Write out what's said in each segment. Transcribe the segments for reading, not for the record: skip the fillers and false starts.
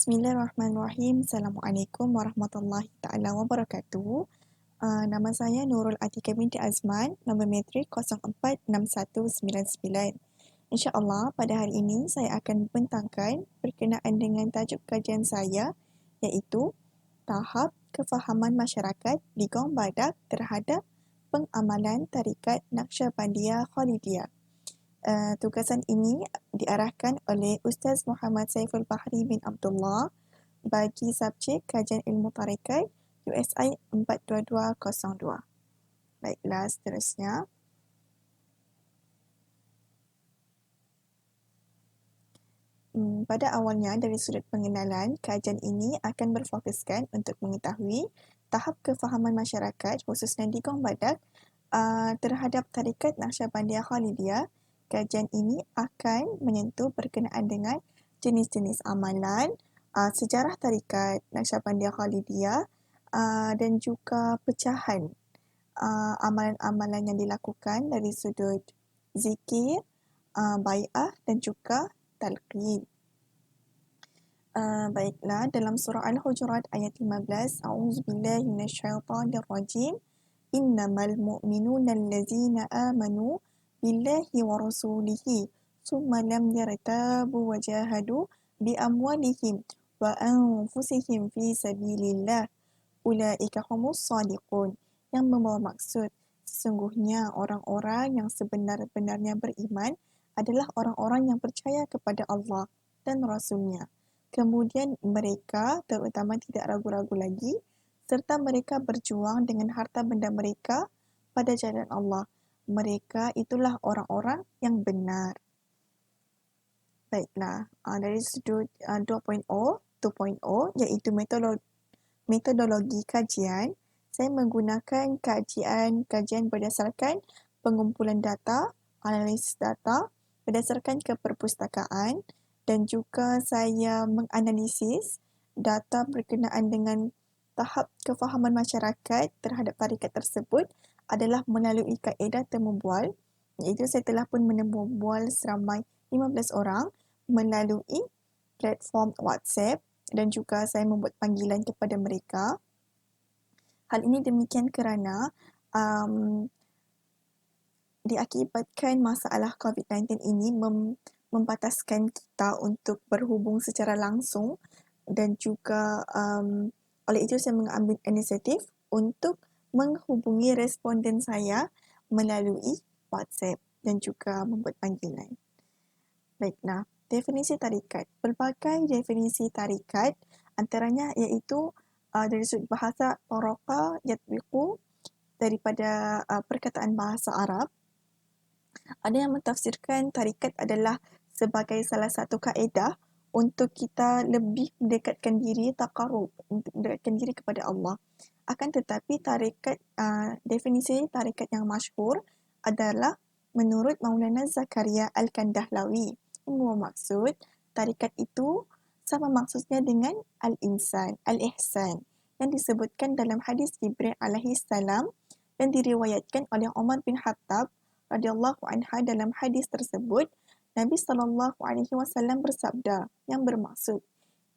Bismillahirrahmanirrahim. Assalamualaikum warahmatullahi taala wabarakatuh. Nama saya Nurul Atika binti Azman, nombor matrik 046199. InsyaAllah pada hari ini saya akan membentangkan berkenaan dengan tajuk kajian saya iaitu tahap kefahaman masyarakat di Gong Badak terhadap pengamalan tarikat Naqsyabandiyah Khalidiyah. Tugasan ini diarahkan oleh Ustaz Muhammad Saiful Bahri bin Abdullah bagi subjek kajian ilmu tarikat USI 42202. Baiklah, seterusnya. Pada awalnya, dari sudut pengenalan, kajian ini akan berfokuskan untuk mengetahui tahap kefahaman masyarakat, khususnya di Gong Badak, terhadap tarikat Naqsyabandiyah Khalidiyah. Kajian ini akan menyentuh berkenaan dengan jenis-jenis amalan, sejarah tarikat Naqsyabandiyah Khalidiyah, dan juga pecahan amalan-amalan yang dilakukan dari sudut zikir, bai'ah dan juga talqin. Baiklah, dalam surah Al-Hujurat ayat 15, A'udzubillahi minasyaitonirrajim. Innamal mu'minuna allazina amanu billahi wa rasulihi summa lam yartabu wa jahadu bi amwalihim wa anfusihim fi sabilillah ulaika humus shadiqun. Yang membawa maksud, sesungguhnya orang-orang yang sebenar-benarnya beriman adalah orang-orang yang percaya kepada Allah dan Rasulnya. Kemudian mereka terutama tidak ragu-ragu lagi serta mereka berjuang dengan harta benda mereka pada jalan Allah. Mereka itulah orang-orang yang benar. Baiklah, dari sudut 2.0 iaitu metodologi kajian, saya menggunakan kajian berdasarkan pengumpulan data, analisis data berdasarkan keperpustakaan dan juga saya menganalisis data berkenaan dengan tahap kefahaman masyarakat terhadap tarikat tersebut adalah melalui kaedah temu bual, iaitu saya telah pun menemu bual seramai 15 orang melalui platform WhatsApp dan juga saya membuat panggilan kepada mereka. Hal ini demikian kerana diakibatkan masalah COVID-19 ini membataskan kita untuk berhubung secara langsung dan juga oleh itu saya mengambil inisiatif untuk menghubungi responden saya melalui WhatsApp dan juga membuat panggilan. Baiklah, definisi tarikat. Pelbagai definisi tarikat antaranya iaitu dari sudut bahasa taraqa yatbiqu daripada perkataan bahasa Arab. Ada yang mentafsirkan tarikat adalah sebagai salah satu kaedah untuk kita lebih mendekatkan diri, taqarrub, untuk mendekatkan diri kepada Allah. Akan tetapi definisi tarikat yang masyhur adalah menurut Maulana Zakaria Al-Kandahlawi. Yang bermaksud tarikat itu sama maksudnya dengan al-insan, al-ihsan yang disebutkan dalam hadis Jibril alaihi salam dan diriwayatkan oleh Umar bin Khattab radhiyallahu anha. Dalam hadis tersebut Nabi SAW bersabda yang bermaksud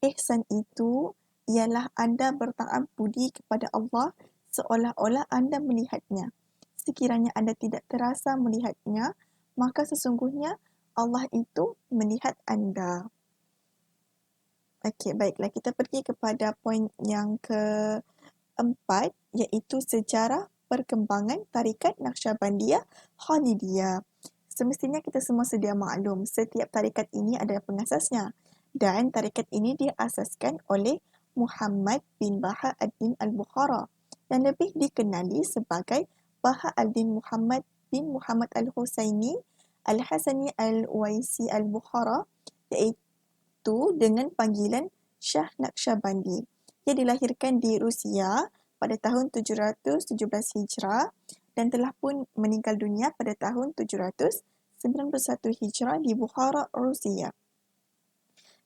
ihsan itu ialah anda bertaat budi kepada Allah seolah-olah anda melihatnya. Sekiranya anda tidak terasa melihatnya, maka sesungguhnya Allah itu melihat anda. Okey, baiklah, kita pergi kepada poin yang keempat iaitu sejarah perkembangan tarikat Naqsyabandiyah Khalidiyah. Semestinya kita semua sedia maklum setiap tarikat ini adalah pengasasnya dan tarikat ini diasaskan oleh Muhammad bin Bahauddin Al-Bukhara yang lebih dikenali sebagai Bahauddin Muhammad bin Muhammad Al-Husaini Al-Hasani Al-Uwaisi Al-Bukhara, iaitu dengan panggilan Shah Naqsyabandi. Ia dilahirkan di Rusia pada tahun 717 Hijrah dan telah pun meninggal dunia pada tahun 791 Hijrah di Bukhara, Rusia.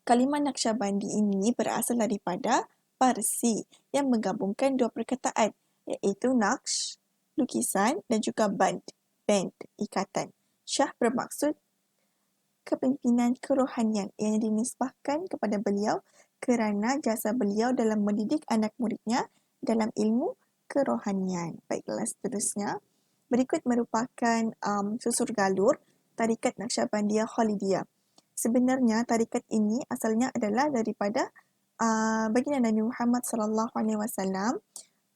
Kalimah Naqsyabandi ini berasal daripada Parsi yang menggabungkan dua perkataan iaitu naqsh, lukisan dan juga band, ikatan. Shah bermaksud kepimpinan kerohanian yang dinisbahkan kepada beliau kerana jasa beliau dalam mendidik anak muridnya dalam ilmu kerohanian. Baiklah, seterusnya. Berikut merupakan susur galur tarikat Naqsyabandiyah Khalidiyah. Sebenarnya tarikat ini asalnya adalah daripada baginda Nabi Muhammad sallallahu alaihi wasallam,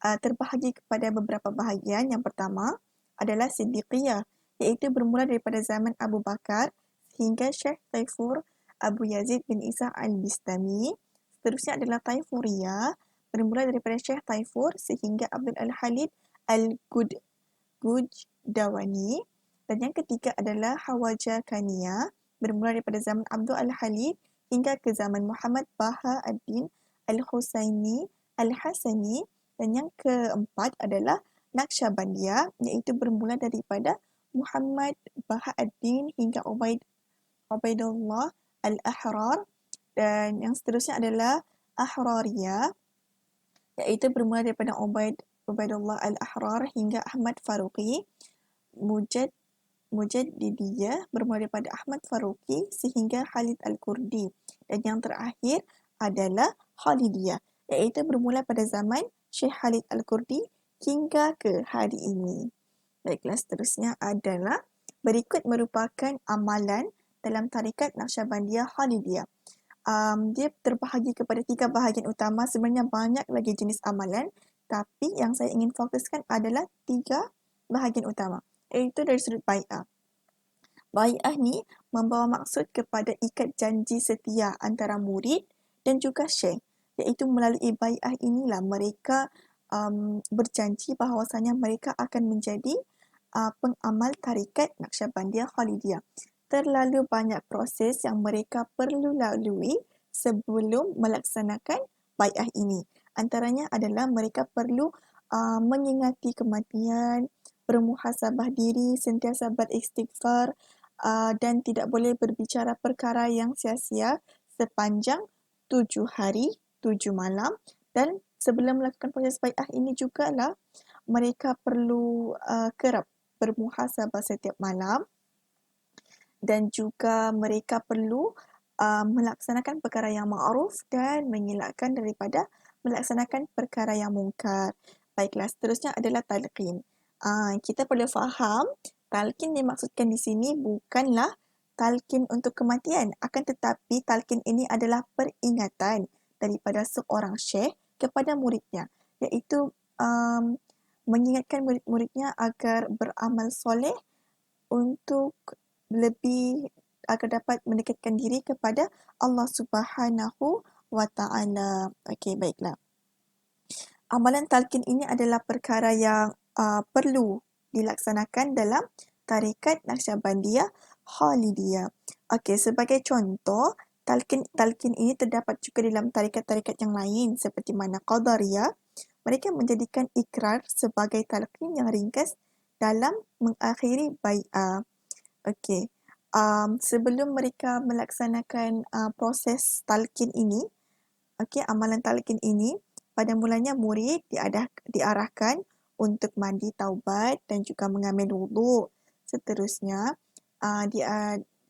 terbahagi kepada beberapa bahagian. Yang pertama adalah Siddiqiyah, iaitu bermula daripada zaman Abu Bakar sehingga Syekh Taifur Abu Yazid bin Isa al-Bistami. Seterusnya adalah Taifuriyah, bermula daripada Syekh Taifur sehingga Abdul Al-Halid Al-Gujdawani. Dan yang ketiga adalah Hawajakaniyah, bermula daripada zaman Abdul Al-Halid hingga ke zaman Muhammad Baha ad-Din Al-Husaini Al-Hasani. Dan yang keempat adalah Naqsyabandiyah, iaitu bermula daripada Muhammad Baha ad-Din hingga Ubaidullah Al-Ahrar. Dan yang seterusnya adalah Ahrariyah, iaitu bermula daripada Ubaidullah Al-Ahrar hingga Ahmad Faruqi. Mujaddidiyah, bermula daripada Ahmad Faruqi sehingga Khalid Al-Kurdi. Dan yang terakhir adalah Khalidiyah, iaitu bermula pada zaman Syekh Khalid Al-Kurdi hingga ke hari ini. Baiklah, seterusnya adalah berikut merupakan amalan dalam tarikat Naqsyabandiyah Khalidiyah. Dia terbahagi kepada 3 bahagian utama. Sebenarnya banyak lagi jenis amalan, tapi yang saya ingin fokuskan adalah 3 bahagian utama, iaitu dari sudut bai'ah. Bai'ah ni membawa maksud kepada ikat janji setia antara murid dan juga syekh, iaitu melalui bai'ah inilah mereka berjanji bahawasanya mereka akan menjadi pengamal tarikat Naqsyabandiyah Khalidiyah. Terlalu banyak proses yang mereka perlu lalui sebelum melaksanakan bai'ah ini. Antaranya adalah mereka perlu mengingati kematian, bermuhasabah diri, sentiasa beristighfar, dan tidak boleh berbicara perkara yang sia-sia sepanjang 7 hari, 7 malam. Dan sebelum melakukan proses bai'ah ini jugalah mereka perlu kerap bermuhasabah setiap malam, dan juga mereka perlu melaksanakan perkara yang ma'ruf dan mengelakkan daripada melaksanakan perkara yang mungkar. Baiklah, seterusnya adalah talqin. Kita perlu faham, talqin dimaksudkan di sini bukanlah talqin untuk kematian, akan tetapi talqin ini adalah peringatan daripada seorang syekh kepada muridnya, iaitu mengingatkan murid-muridnya agar beramal soleh untuk lebih agar dapat mendekatkan diri kepada Allah Subhanahu wa Ta'ala. Okey, baiklah. Amalan talqin ini adalah perkara yang perlu dilaksanakan dalam tarikat Naqsyabandiyah Khalidiyah. Okey, sebagai contoh, talqin ini terdapat juga dalam tarikat-tarikat yang lain seperti mana Qadariyah. Mereka menjadikan ikrar sebagai talqin yang ringkas dalam mengakhiri bai'ah. Okey, sebelum mereka melaksanakan proses talqin ini, amalan talqin ini, pada mulanya murid diarahkan untuk mandi taubat dan juga mengambil wuduk. Seterusnya,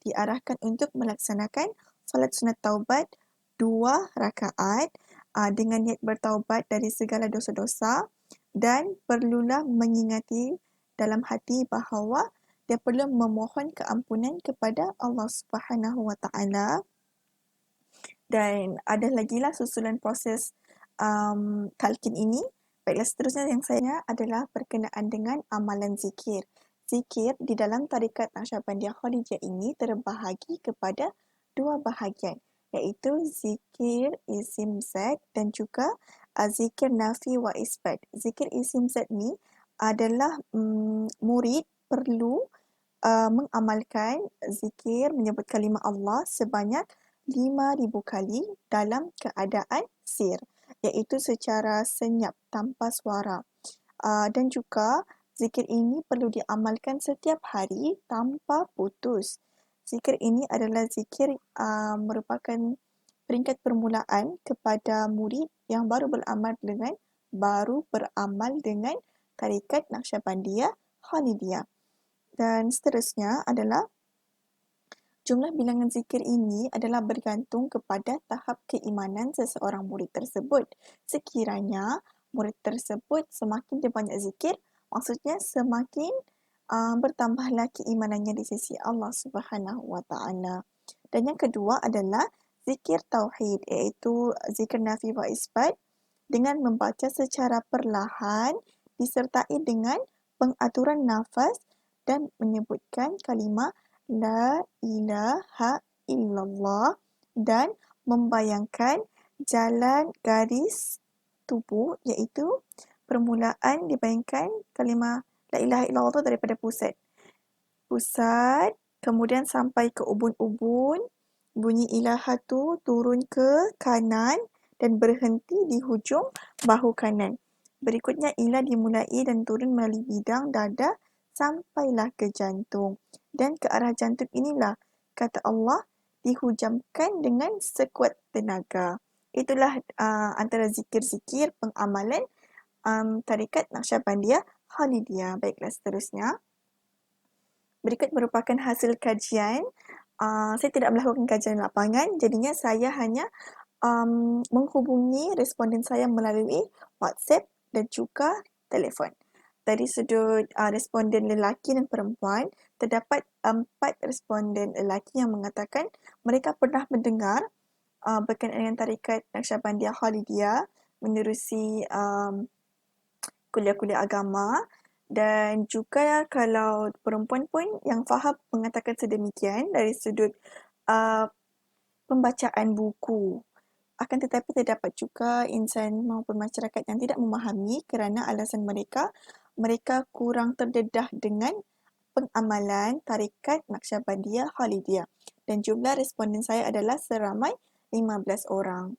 diarahkan untuk melaksanakan solat sunat taubat 2 rakaat dengan niat bertaubat dari segala dosa-dosa, dan perlulah mengingati dalam hati bahawa dia perlu memohon keampunan kepada Allah Subhanahu wa Ta'ala. Dan ada lagi lah susulan proses talqin ini. Baiklah, seterusnya yang saya adalah berkenaan dengan amalan zikir. Zikir di dalam tarikat Naqsyabandiyah Khalidiyah ini terbahagi kepada 2 bahagian, iaitu zikir isim zat dan juga zikir nafi wa isbat. Zikir isim zat ni adalah murid perlu mengamalkan zikir menyebut kalimah Allah sebanyak 5,000 kali dalam keadaan sir, iaitu secara senyap tanpa suara. Dan juga zikir ini perlu diamalkan setiap hari tanpa putus. Zikir ini adalah zikir merupakan peringkat permulaan kepada murid yang baru beramal dengan tarikat Naqsyabandiyah Khalidiyah. Dan seterusnya adalah Jumlah bilangan zikir ini adalah bergantung kepada tahap keimanan seseorang murid tersebut. Sekiranya murid tersebut semakin dia banyak zikir, maksudnya semakin bertambahlah keimanannya di sisi Allah Subhanahu Wa Taala. Dan yang kedua adalah zikir tauhid, iaitu zikir nafi wa isbat dengan membaca secara perlahan disertai dengan pengaturan nafas dan menyebutkan kalimah La ilaha illallah dan membayangkan jalan garis tubuh, iaitu permulaan dibayangkan kalimah La ilaha illallah tu daripada pusat. Pusat, kemudian sampai ke ubun-ubun, bunyi ilaha tu turun ke kanan dan berhenti di hujung bahu kanan. Berikutnya ilah dimulai dan turun melalui bidang dada sampailah ke jantung. Dan ke arah jantung inilah, kata Allah, dihujamkan dengan sekuat tenaga. Itulah antara zikir-zikir pengamalan tarikat Naqsyabandiyah Khalidiyah. Baiklah, seterusnya. Berikut merupakan hasil kajian. Saya tidak melakukan kajian lapangan, jadinya saya hanya menghubungi responden saya melalui WhatsApp dan juga telefon. Dari sudut responden lelaki dan perempuan, terdapat 4 responden lelaki yang mengatakan mereka pernah mendengar berkenaan dengan tarikat Naqsyabandiyah Khalidiyah menerusi kuliah-kuliah agama, dan juga kalau perempuan pun yang faham mengatakan sedemikian dari sudut pembacaan buku. Akan tetapi terdapat juga insan maupun masyarakat yang tidak memahami kerana alasan mereka kurang terdedah dengan pengamalan tarikat Naqsyabandiyah Khalidiyah. Dan jumlah responden saya adalah seramai 15 orang.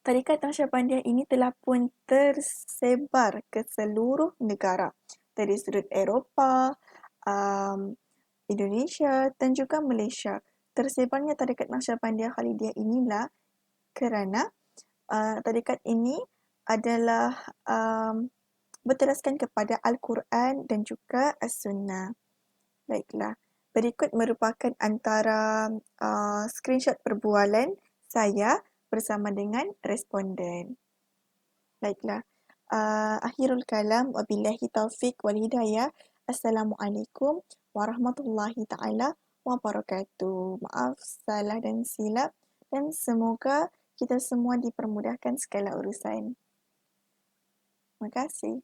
Tarikat Naqsyabandiyah ini telah pun tersebar ke seluruh negara dari sudut Eropah, Indonesia dan juga Malaysia. Tersebarnya tarikat Naqsyabandiyah Khalidiyah inilah kerana tarikat ini adalah berteraskan kepada Al-Quran dan juga As-Sunnah. Baiklah, berikut merupakan antara screenshot perbualan saya bersama dengan responden. Baiklah, akhirul kalam, wabillahi taufiq wal hidayah. Assalamualaikum warahmatullahi ta'ala wabarakatuh. Maaf salah dan silap dan semoga kita semua dipermudahkan segala urusan. Terima kasih.